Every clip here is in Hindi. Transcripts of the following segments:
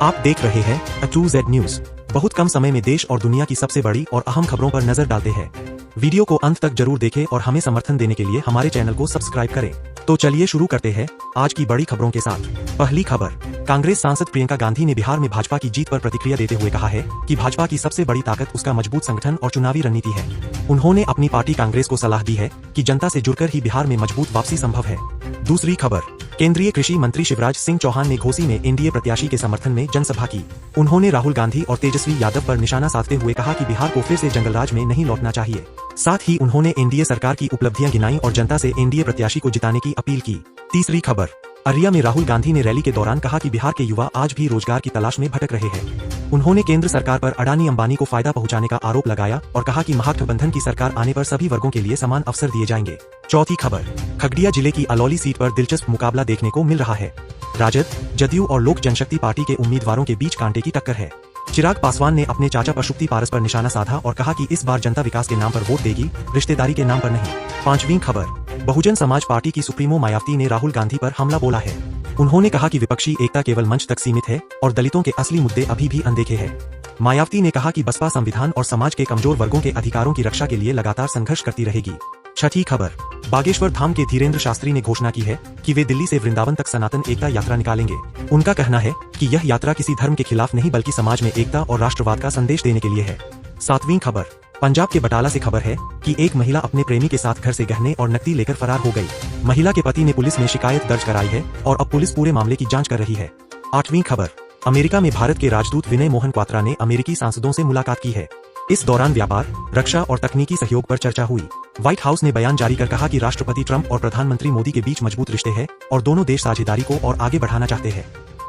आप देख रहे हैं A2Z न्यूज। बहुत कम समय में देश और दुनिया की सबसे बड़ी और अहम खबरों पर नजर डालते हैं। वीडियो को अंत तक जरूर देखें और हमें समर्थन देने के लिए हमारे चैनल को सब्सक्राइब करें। तो चलिए शुरू करते हैं आज की बड़ी खबरों के साथ। पहली खबर, कांग्रेस सांसद प्रियंका गांधी ने बिहार में भाजपा की जीत पर प्रतिक्रिया देते हुए कहा है कि भाजपा की सबसे बड़ी ताकत उसका मजबूत संगठन और चुनावी रणनीति है। उन्होंने अपनी पार्टी कांग्रेस को सलाह दी है कि जनता से जुड़कर ही बिहार में मजबूत वापसी संभव है। दूसरी खबर, केंद्रीय कृषि मंत्री शिवराज सिंह चौहान ने घोसी में एनडीए प्रत्याशी के समर्थन में जनसभा की। उन्होंने राहुल गांधी और तेजस्वी यादव पर निशाना साधते हुए कहा कि बिहार को फिर से जंगलराज में नहीं लौटना चाहिए। साथ ही उन्होंने एनडीए सरकार की उपलब्धियां गिनाई और जनता से एनडीए प्रत्याशी को जिताने की अपील की। तीसरी खबर, अरिया में राहुल गांधी ने रैली के दौरान कहा कि बिहार के युवा आज भी रोजगार की तलाश में भटक रहे हैं। उन्होंने केंद्र सरकार पर अडानी अंबानी को फायदा पहुंचाने का आरोप लगाया और कहा कि महागठबंधन की सरकार आने पर सभी वर्गों के लिए समान अवसर दिए जाएंगे। चौथी खबर, खगड़िया जिले की अलौली सीट पर दिलचस्प मुकाबला देखने को मिल रहा है। राजद, जदयू और लोक जनशक्ति पार्टी के उम्मीदवारों के बीच कांटे की टक्कर है। चिराग पासवान ने अपने चाचा पशुपति पारस पर निशाना साधा और कहा कि इस बार जनता विकास के नाम पर वोट देगी, रिश्तेदारी के नाम पर नहीं। पांचवीं खबर, बहुजन समाज पार्टी की सुप्रीमो मायावती ने राहुल गांधी पर हमला बोला है। उन्होंने कहा कि विपक्षी एकता केवल मंच तक सीमित है और दलितों के असली मुद्दे अभी भी अनदेखे हैं। मायावती ने कहा कि बसपा संविधान और समाज के कमजोर वर्गों के अधिकारों की रक्षा के लिए लगातार संघर्ष करती रहेगी। छठी खबर, बागेश्वर धाम के धीरेन्द्र शास्त्री ने घोषणा की है कि वे दिल्ली से वृंदावन तक सनातन एकता यात्रा निकालेंगे। उनका कहना है कि यह यात्रा किसी धर्म के खिलाफ नहीं बल्कि समाज में एकता और राष्ट्रवाद का संदेश देने के लिए है। सातवीं खबर, पंजाब के बटाला से खबर है कि एक महिला अपने प्रेमी के साथ घर से गहने और नकदी लेकर फरार हो गई। महिला के पति ने पुलिस में शिकायत दर्ज कराई है और अब पुलिस पूरे मामले की जांच कर रही है। आठवीं खबर, अमेरिका में भारत के राजदूत विनय मोहन क्वात्रा ने अमेरिकी सांसदों से मुलाकात की है। इस दौरान व्यापार, रक्षा और तकनीकी सहयोग पर चर्चा हुई। व्हाइट हाउस ने बयान जारी कर कहा कि राष्ट्रपति ट्रंप और प्रधानमंत्री मोदी के बीच मजबूत रिश्ते हैं और दोनों देश साझेदारी को और आगे बढ़ाना चाहते हैं।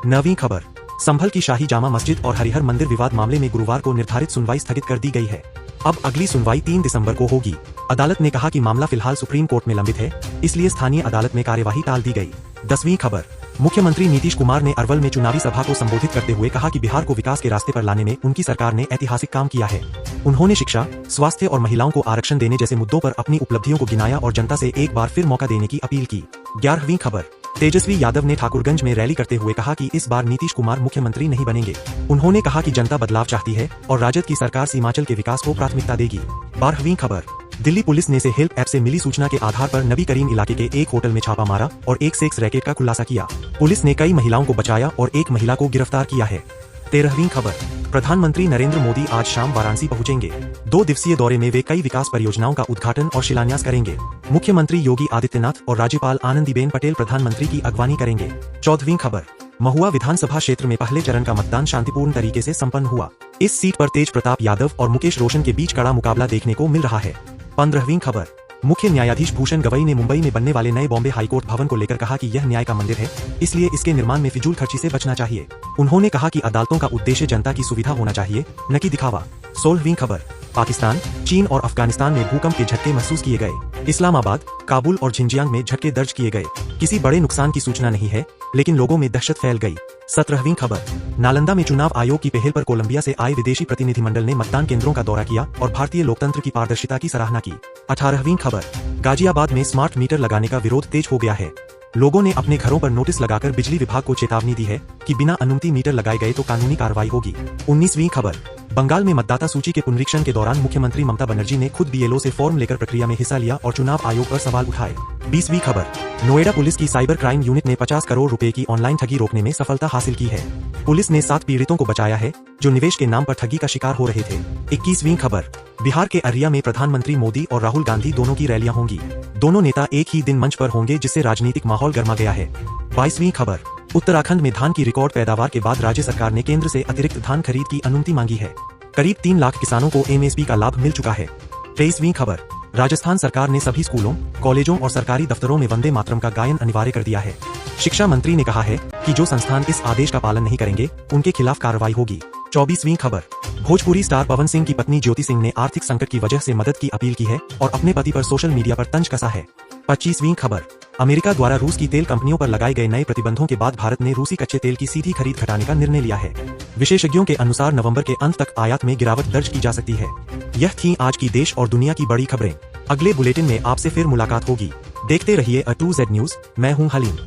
नवीं खबर, संभल की शाही जामा मस्जिद और हरिहर मंदिर विवाद मामले में गुरुवार को निर्धारित सुनवाई स्थगित कर दी गई है। अब अगली सुनवाई 3 दिसंबर को होगी। अदालत ने कहा कि मामला फिलहाल सुप्रीम कोर्ट में लंबित है, इसलिए स्थानीय अदालत में कार्यवाही टाल दी गई। 10वीं खबर, मुख्यमंत्री नीतीश कुमार ने अरवल में चुनावी सभा को संबोधित करते हुए कहा कि बिहार को विकास के रास्ते पर लाने में उनकी सरकार ने ऐतिहासिक काम किया है। उन्होंने शिक्षा, स्वास्थ्य और महिलाओं को आरक्षण देने जैसे मुद्दों पर अपनी उपलब्धियों को गिनाया और जनता से एक बार फिर मौका देने की अपील की। 11वीं खबर, तेजस्वी यादव ने ठाकुरगंज में रैली करते हुए कहा कि इस बार नीतीश कुमार मुख्यमंत्री नहीं बनेंगे। उन्होंने कहा कि जनता बदलाव चाहती है और राजद की सरकार सीमांचल के विकास को प्राथमिकता देगी। 12वीं खबर, दिल्ली पुलिस ने से हेल्प ऐप से मिली सूचना के आधार पर नबी करीम इलाके के एक होटल में छापा मारा और एक सेक्स रैकेट का खुलासा किया। पुलिस ने कई महिलाओं को बचाया और एक महिला को गिरफ्तार किया है। 13वीं खबर, प्रधानमंत्री नरेंद्र मोदी आज शाम वाराणसी पहुंचेंगे। 2 दिवसीय दौरे में वे कई विकास परियोजनाओं का उद्घाटन और शिलान्यास करेंगे। मुख्यमंत्री योगी आदित्यनाथ और राज्यपाल आनंदीबेन पटेल प्रधानमंत्री की अगवानी करेंगे। 14वीं खबर, महुआ विधानसभा क्षेत्र में पहले चरण का मतदान शांतिपूर्ण तरीके से संपन्न हुआ। इस सीट पर तेज प्रताप यादव और मुकेश रोशन के बीच कड़ा मुकाबला देखने को मिल रहा है। 15वीं खबर, मुख्य न्यायाधीश भूषण गवई ने मुंबई में बनने वाले नए बॉम्बे हाईकोर्ट भवन को लेकर कहा कि यह न्याय का मंदिर है, इसलिए इसके निर्माण में फिजूल खर्ची से बचना चाहिए। उन्होंने कहा कि अदालतों का उद्देश्य जनता की सुविधा होना चाहिए, न कि दिखावा। 16वीं खबर, पाकिस्तान, चीन और अफगानिस्तान में भूकंप के झटके महसूस किए गए। इस्लामाबाद, काबुल और झिंजियांग में झटके दर्ज किए गए। किसी बड़े नुकसान की सूचना नहीं है, लेकिन लोगों में दहशत फैल गई। 17वीं खबर, नालंदा में चुनाव आयोग की पहल पर कोलंबिया से आए विदेशी प्रतिनिधिमंडल ने मतदान केंद्रों का दौरा किया और भारतीय लोकतंत्र की पारदर्शिता की सराहना की। 18वीं खबर, गाजियाबाद में स्मार्ट मीटर लगाने का विरोध तेज हो गया है। लोगों ने अपने घरों पर नोटिस लगाकर बिजली विभाग को चेतावनी दी है कि बिना अनुमति मीटर लगाए गए तो कानूनी कार्रवाई होगी। 19वीं खबर, बंगाल में मतदाता सूची के पुनरीक्षण के दौरान मुख्यमंत्री ममता बनर्जी ने खुद बीएलओ से फॉर्म लेकर प्रक्रिया में हिस्सा लिया और चुनाव आयोग पर सवाल उठाए। 20वीं खबर, नोएडा पुलिस की साइबर क्राइम यूनिट ने 50 करोड़ रुपए की ऑनलाइन ठगी रोकने में सफलता हासिल की है। पुलिस ने 7 पीड़ितों को बचाया है जो निवेश के नाम पर ठगी का शिकार हो रहे थे। 21वीं खबर, बिहार के अरिया में प्रधानमंत्री मोदी और राहुल गांधी दोनों की रैलियां होंगी। दोनों नेता एक ही दिन मंच पर होंगे, जिससे राजनीतिक माहौल गर्मा गया है। 22वीं खबर, उत्तराखंड में धान की रिकॉर्ड पैदावार के बाद राज्य सरकार ने केंद्र से अतिरिक्त धान खरीद की अनुमति मांगी है। करीब 3 लाख किसानों को एमएसपी का लाभ मिल चुका है। 23वीं खबर, राजस्थान सरकार ने सभी स्कूलों, कॉलेजों और सरकारी दफ्तरों में वंदे मातरम का गायन अनिवार्य कर दिया है। शिक्षा मंत्री ने कहा है कि जो संस्थान इस आदेश का पालन नहीं करेंगे, उनके खिलाफ कार्रवाई होगी। 24वीं खबर, भोजपुरी स्टार पवन सिंह की पत्नी ज्योति सिंह ने आर्थिक संकट की वजह से मदद की अपील की है और अपने पति पर सोशल मीडिया पर तंज कसा है। 25वीं खबर, अमेरिका द्वारा रूस की तेल कंपनियों पर लगाए गए नए प्रतिबंधों के बाद भारत ने रूसी कच्चे तेल की सीधी खरीद घटाने का निर्णय लिया है। विशेषज्ञों के अनुसार नवंबर के अंत तक आयात में गिरावट दर्ज की जा सकती है। यह थी आज की देश और दुनिया की बड़ी खबरें। अगले बुलेटिन में आपसे फिर मुलाकात होगी। देखते रहिए A2Z न्यूज। मैं हूं हलीम।